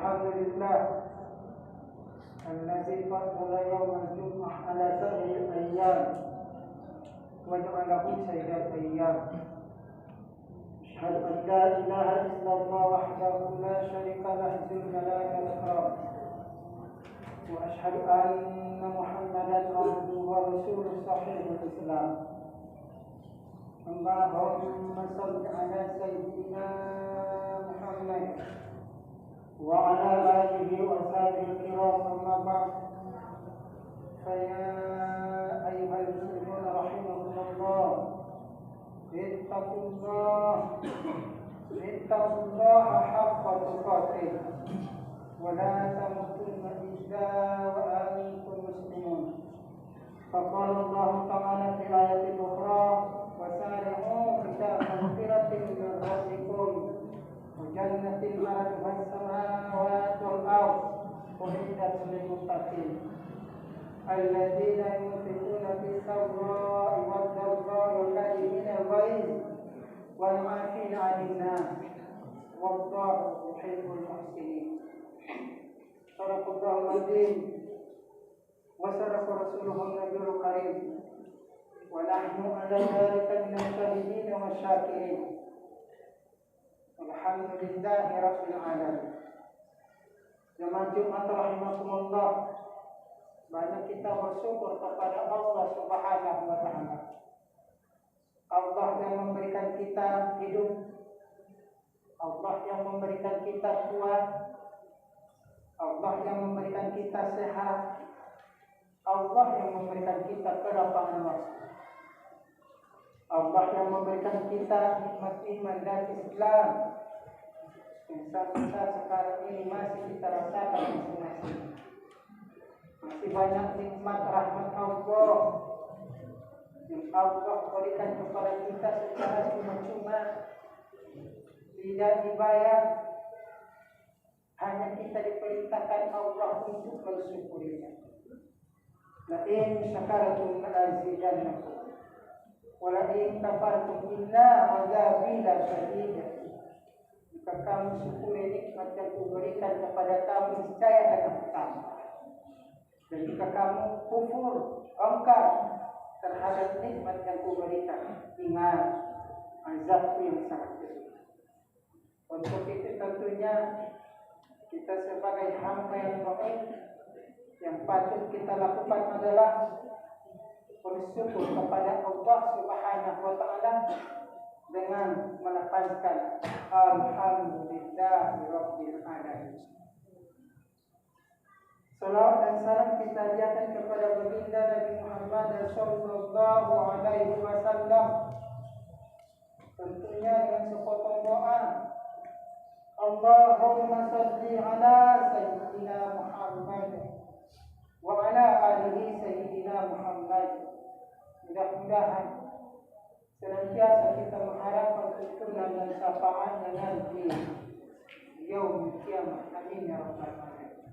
الحمد لله الذي فضل يوم الجمعة على سائر الأيام وجعله سيد الأيام. أشهد أن لا إله إلا الله وحده لا شريك له ذو الجلال والإكرام، وأشهد أن محمدا عبده ورسوله صحيح الإسلام. اللهم صل على سيدنا محمد وعلى آله وصحبه الكرام، أما بعد، فيا أيها المسلمون رحمكم الله، اتقوا الله حق تقاته ولا تموتن إلا وأنتم مسلمون. فقال الله تعالى في آية أخرى: وسارعوا إلى مغفرة من ربكم وجنة عرضها السماوات والأرض أعدت للمتقين الذين ينفقون في السراء والضراء والكاظمين الغيظ والعافين عن الناس والله يحب المحسنين. صدق الله العظيم وصدق رسوله النبي الكريم، ونحن على ذلك من الشاهدين والشاكرين. Alhamdulillahi Rabbil Alamin. Jemaah Jumat rahimakumullah, banyak kita bersyukur kepada Allah Subhanahu wa Ta'ala. Allah yang memberikan kita hidup, Allah yang memberikan kita kuat, Allah yang memberikan kita sehat, Allah yang memberikan kita kelapangan waktu, Allah yang memberikan kita nikmat iman dan Islam yang sampai sekarang ini masih kita rasakan masing-masing. Masih banyak nikmat rahmat Allah yang Allah berikan kepada kita secara cuma-cuma, tidak dibayar, hanya kita diperintahkan Allah untuk bersyukurinya. La in syakartum la'azidannakum walain kafartum inna azabi lasyadid. Jika kamu syukuri nikmat yang kuberikan kepada kamu, niscaya akan bertambah. Dan jika kamu kufur, engkar terhadap nikmat yang kuberikan, ingat azabku yang sangat pedih. Untuk itu tentunya kita sebagai hamba yang baik, yang patut kita lakukan adalah bersyukur kepada Allah Subhanahu wa Ta'ala dengan melafazkan Alhamdulillahi Rabbil Alamin. Salawat dan salam kita ajarkan kepada baginda Nabi Muhammad sallallahu alaihi wasallam, tentunya dengan sepotong doa. Allahumma salli ala sayyidina Muhammad wa ala alihi sayyidina Muhammad. Mudah-mudahan senantiasa kita mengharapkan tuntunan dan syafaatnya nanti yaumul kiamat. Amin ya rabbal alamin.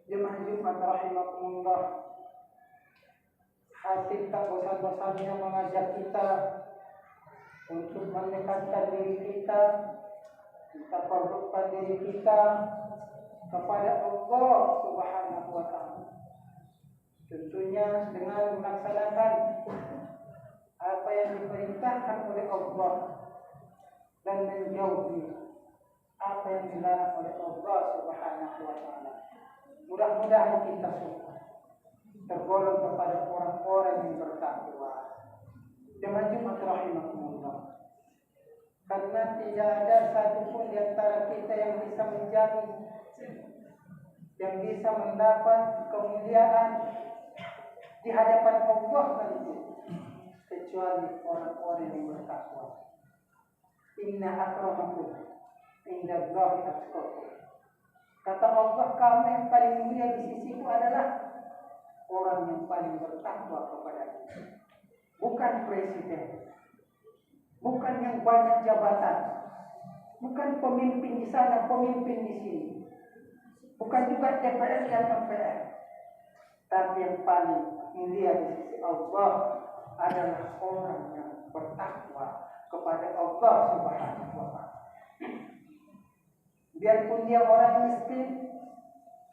Jemaah Jumat rahimakumullah, hati tak bosan-bosannya mengajak kita untuk mendekatkan diri kita, kita perlukan diri kita kepada Allah Subhanahu wa Ta'ala. Tentunya dengan melaksanakan apa yang diperintahkan oleh Allah dan menjauhi apa yang dilarang oleh Allah Subhanahu wa Ta'ala. Mudah-mudahan kita semua tergolong kepada orang-orang yang bertakwa. Jemaah Jumat rahimakumullah, karena tidak ada satupun di antara kita yang bisa menjamin, yang bisa mendapat kemuliaan di hadapan Allah nanti, kecuali orang-orang yang bertakwa. Inna akramakum indallahi atqakum. Kata Allah, kamu yang paling mulia di sisiku adalah orang yang paling bertakwa kepada-Ku. Bukan presiden, bukan yang banyak jabatan, bukan pemimpin di sana, pemimpin di sini, bukan juga DPR dan MPR, tapi yang paling mulia di sisi Allah adalah orang yang bertakwa kepada Allah Subhanahu wa Ta'ala. biarpun dia orang miskin,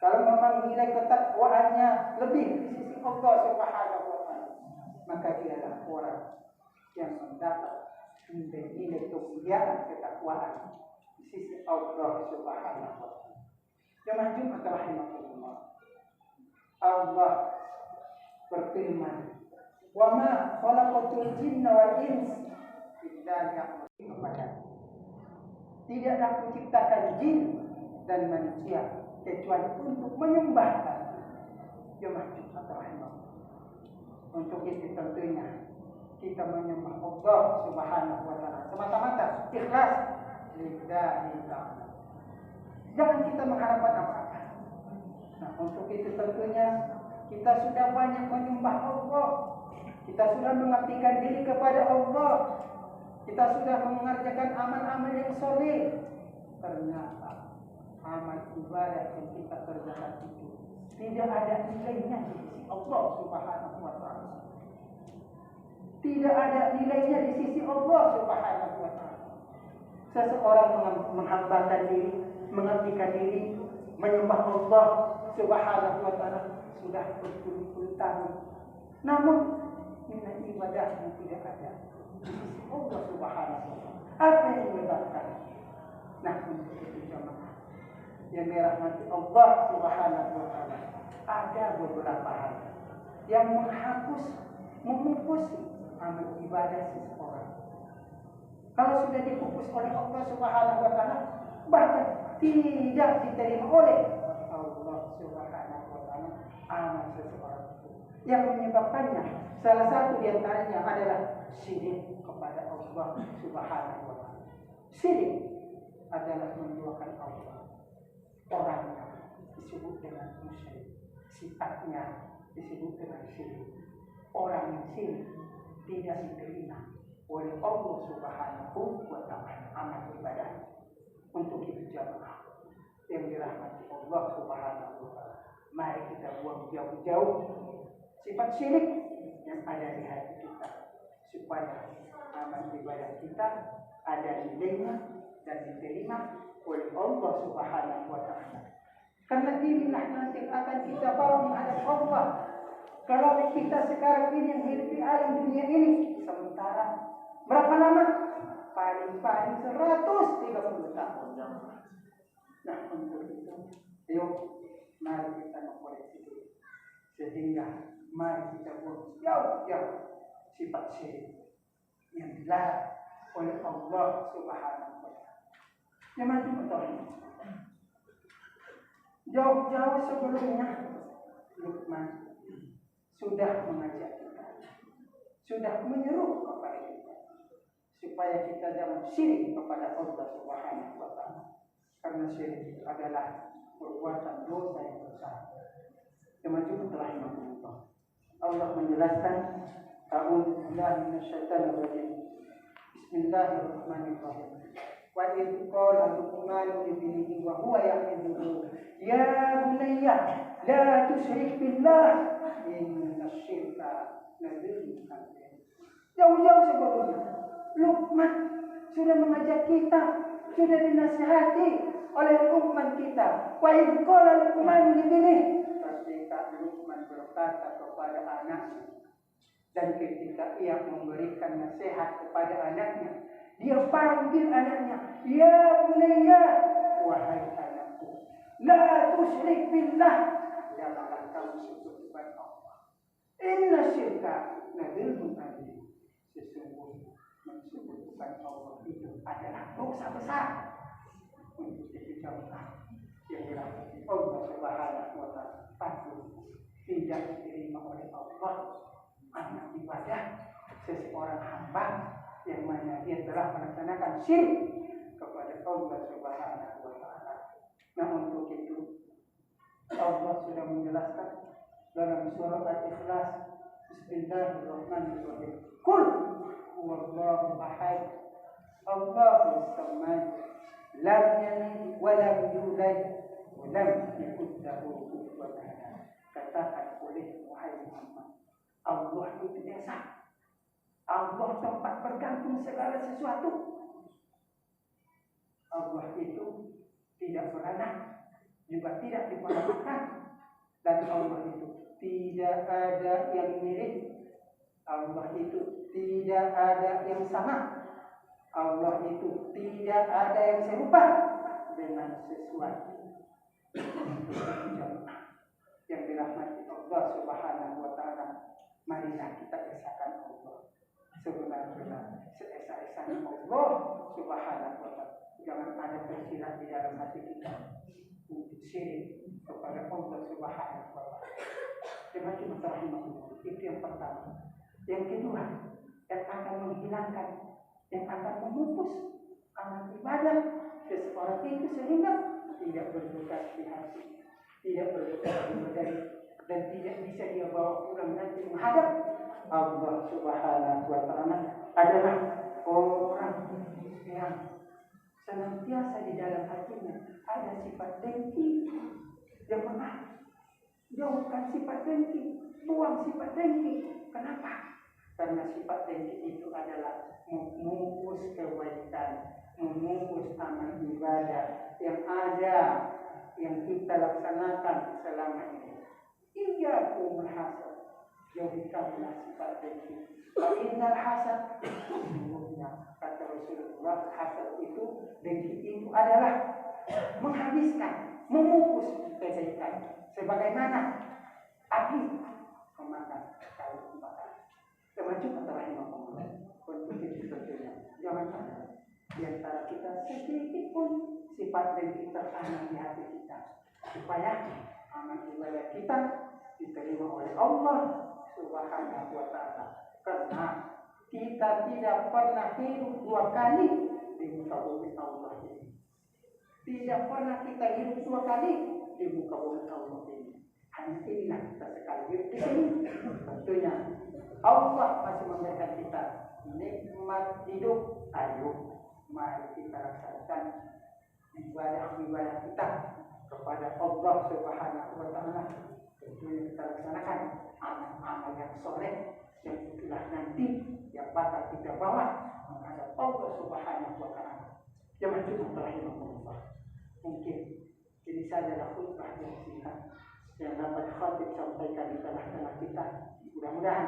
kalau memang nilai ketakwaannya lebih di sisi Allah Subhanahu wa taala, maka dia adalah orang yang mendapat nilai kemuliaan ketakwaan di sisi Allah Subhanahu wa taala. Jemaah Jumat rahimahullah. Allah berfirman, "Wa ma khalaqatul jinna wal insa illa liya'budun." Tidaklah kuciptakan jin dan manusia kecuali untuk menyembah Aku. Jemaah Jumat rahimahullah. Untuk itu tentunya kita menyembah Allah Subhanahu wa taala semata-mata ikhlas lillahi ta'ala. Jangan kita mengharapkan apa-apa. Nah, untuk itu tentunya kita sudah banyak menyembah Allah. Kita sudah mengabdikan diri kepada Allah. Kita sudah mengerjakan amal-amal yang soleh. Ternyata amal ibadah yang kita kerjakan itu tidak ada nilainya di sisi Allah Subhanahu wa taala. Tidak ada nilainya di sisi Allah Subhanahu wa taala. Seseorang menghambakan diri, mengabdikan diri, menyembah Allah Subhanahu wa taala sudah berpuluh-puluh tahun. Namun nilai ibadah yang tidak ada di sisi Allah Subhanahu wa taala. Apa yang menyebabkan? Nah, untuk itu jemaah yang dirahmati Allah Subhanahu wa taala, ada beberapa hal yang memupus amal ibadah seseorang. Kalau sudah dipupus oleh Allah Subhanahu wa taala, bahkan tidak diterima oleh Allah Subhanahu wa taala amal seseorang. Yang menyebabkannya salah satu di antaranya adalah syirik kepada Allah Subhanahu wa taala. Syirik adalah menduakan Allah. Orangnya disebut dengan musyrik, sifatnya disebut dengan syirik. Orang yang syirik tidak diterima oleh Allah Subhanahu wa taala amal ibadah. Untuk itu jemaah yang dirahmati Allah Subhanahu wa taala, mari kita buang jauh-jauh sifat syirik yang ada di hati kita, supaya amal ibadah kita ada nilainya dan diterima oleh Allah Subhanahu wa taala. Karena inilah nanti akan kita bawa menghadap Allah. Kalau kita sekarang ini yang hidup di alam dunia ini sementara, berapa lama? Paling-paling 130 tahun. Nah, untuk itu, ayo mari kita mengkoreksi diri. Sehingga mari kita buang jauh-jauh sifat syirik yang dilarang oleh Allah Subhanahu wa taala. Yang macam betul. Jauh-jauh sebelumnya Luqman sudah mengajak kita, sudah menyeru kepada kita supaya kita jangan syirik kepada Allah Subhanahu wa taala. Karena syirik itu adalah perbuatan dosa yang besar. Kemajuan rahimahullah. Allah menjelaskan, A'udzu billahi minasyaitonir rajim. Bismillahirrahmanirrahim. Wa idh qala Luqman libnihi wa huwa ya'idhuhu ya bunayya la tusyrik billah inna syirka la dzulmun adzim. Jauh-jauh sebelumnya Luqman sudah mengajak kita, sudah dinasihati oleh Luqman kita. Wa idh qala Luqman libnihi, ketika Luqman berkata kepada anaknya, dan ketika ia memberikan nasihat kepada anaknya, dia panggil anaknya, ya bunayya, wahai anakku, la tusyrik billah, janganlah kamu sekutukan Allah. Inna syirka la dzulmun adzim. Sesungguhnya mensekutukan Allah itu adalah dosa besar. Untuk itu jamaah yang dirahmati Allah Subhanahu wa taala, patut tidak diterima oleh Allah amal ibadah seseorang hamba yang mana dia telah melaksanakan syirik kepada Allah Subhanahu wa taala. Nah, untuk itu Allah sudah menjelaskan dalam surah Al-Ikhlas, Bismillahirrahmanirrahim. Qul huwallahu ahad, Allahus samad, lam yalid wa lam yulad wa lam yakul lahu kufuwan ahad. Katakan oleh wahai Muhammad, Allah itu esa. Allah tempat bergantung segala sesuatu. Allah itu tidak beranak, juga tidak diponakan. Dan Allah itu tidak ada yang mirip. Allah itu tidak ada yang sama. Allah itu tidak ada yang serupa dengan sesuatu. Yang dirahmati Allah Subhanahu wa taala, marilah kita esakan Allah sebenar-benar, seesa-esanya Allah Subhanahu wa taala. Jangan ada tersirat di dalam hati kita untuk syirik kepada Allah Subhanahu wa taala. Jemaah rahimahullah, itu yang pertama. Yang kedua, yang akan menghilangkan, yang akan memupus amal ibadah seseorang itu sehingga tidak berbekas di hati, tidak berbekas di badan, dan tidak bisa dia bawa pulang nanti menghadap Allah Subhanahu wa taala adalah orang yang senantiasa di dalam hatinya ada sifat dengki. Yang jauhkan sifat dengki, buang sifat dengki. Kenapa? Karena sifat dengki itu adalah memupus kebaikan, memupus amal ibadah yang ada, yang kita laksanakan selama ini. Iyyakum hasad, jauhikanlah sifat dengki. Innal hasad, sesungguhnya kata Rasulullah, hasad itu, dengki itu adalah menghabiskan, memupus kebaikan. Sebagaimana api memakan kayu bakar. Termasuk antara imam-imam untuk itu tentunya. Jangan ada di antara kita sedikit pun sifat dengki tertanam di hati kita, supaya amal ibadah kita diterima oleh Allah Subhanahu wa taala. Karena kita tidak pernah hidup dua kali di muka bumi Allah ini. Tidak pernah kita hidup dua kali di muka bumi Allah ini. Hanya inilah kita sekali hidup di sini. Tentunya Allah masih memberikan kita nikmat hidup. Ayo, mari kita laksanakan ibadah-ibadah kita kepada Allah Subhanahu wa taala. Tentunya kita laksanakan amal-amal yang soleh, yang itulah nanti yang bakal kita bawa menghadap Allah Subhanahu wa taala. Jangan cuma rahimahullah. Mungkin ini sajalah khutbah yang singkat yang dapat khatib sampaikan di tengah-tengah kita. Mudah-mudahan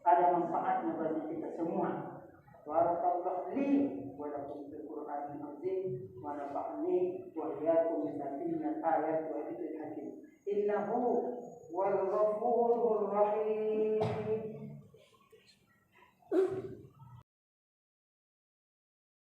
ada manfaatnya bagi kita semua. Barakallahu li wa lakum fil Qur'anil azim wa nafa'ni wa iyyakum min ayat wa dzikril hakim. Innahu wal ghafurur rahim.